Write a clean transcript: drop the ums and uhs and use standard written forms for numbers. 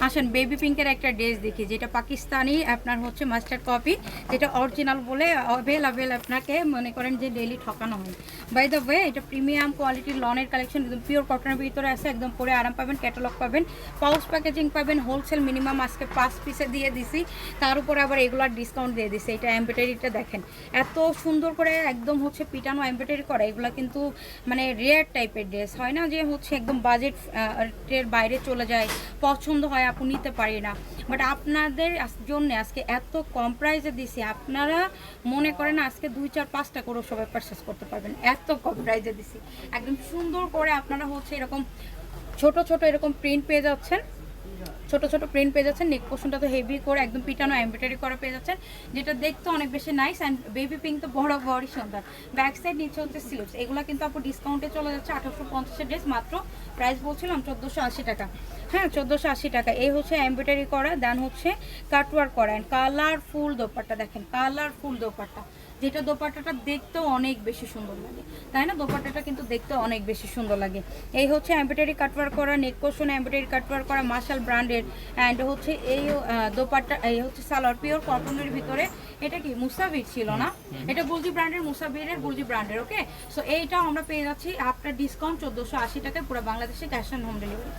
আসেন বেবি পিঙ্কের একটা ড্রেস দেখি, যেটা পাকিস্তানি আপনার হচ্ছে মাস্টার্ড কপি, যেটা অরিজিনাল বলে অ্যাভেলেবেল আপনাকে মনে করেন যে ডেইলি ঠকানো হয়। বাই দ্য ওয়ে এটা প্রিমিয়াম কোয়ালিটির লনের কালেকশন, একদম পিওর কটনের ভিতরে আছে, একদম পরে আরাম পাবেন, ক্যাটালগ পাবেন, পাউচ প্যাকেজিং পাবেন, হোলসেল মিনিমাম আজকে 5 পিসে দিয়ে দিছি, তার উপরে আবার এগুলার ডিসকাউন্ট দিয়ে দিছি। এটা এমব্রয়ডারিটা দেখেন এত সুন্দর করে একদম হচ্ছে পিটানো এমব্রয়ডারি করা, এগুলো কিন্তু মানে রেয়ার টাইপের ড্রেস হয় না যে হচ্ছে একদম বাজেটের বাইরে চলে যায়, পছন্দ হয় আপু নিতে পারি না, বাট আপনাদের জন্য আজকে এত কম প্রাইসে দিছি, আপনারা মনে করেন আজকে 2 4 5টা করে সবাই পারচেস করতে পারবেন, এত কম প্রাইসে দিছি। একদম সুন্দর করে আপনারা হচ্ছে এরকম ছোট ছোট এরকম প্রিন্ট পেয়ে যাচ্ছেন, ছোট ছোট প্রিন্ট পেয়ে যাচ্ছেন, নেক পোর্শনটা তো হেভি করে একদম পিটানো এমব্রয়ডারি করা পেয়ে যাচ্ছেন, যেটা দেখতে অনেক বেশি নাইস। অ্যান্ড বেবি পিঙ্ক তো বড় বড়ই সুন্দর, ব্যাক সাইড নিচে হচ্ছে স্লিভস, এগুলো কিন্তু আপু ডিসকাউন্টে চলে যাচ্ছে 1850 ড্রেস, মাত্র প্রাইস বলছিলাম 1480 টাকা। হ্যাঁ 1480 টাকা। এই হচ্ছে এমব্রয়ডারি করা, দেন হচ্ছে কাটওয়ার্ক করা, অ্যান্ড কালারফুল দোপাট্টা দেখেন, কালারফুল দোপাট্টা, যেটা দোপাট্টাটা দেখতেও অনেক বেশি সুন্দর লাগে, তাই না? দোপাট্টাটা কিন্তু দেখতে অনেক বেশি সুন্দর লাগে। এই হচ্ছে এমব্রয়ডারি কাটওয়ার্ক করা, নেক পোর্শনে এমব্রয়ডারি কাটওয়ার্ক করা, মার্শাল ব্র্যান্ডের। অ্যান্ড হচ্ছে এই দোপাট্টা, এই হচ্ছে সালোয়ার পিওর কটনের ভিতরে। এটা কি মুসাবির ছিল না, এটা বুলজি ব্র্যান্ডের, মুসাবিরের বুলজি ব্র্যান্ডের। ওকে, সো এইটাও আমরা পেয়ে যাচ্ছি আফটার ডিসকাউন্ট 1480 টাকায় পুরো বাংলাদেশে ক্যাশ অন হোম ডেলিভারি।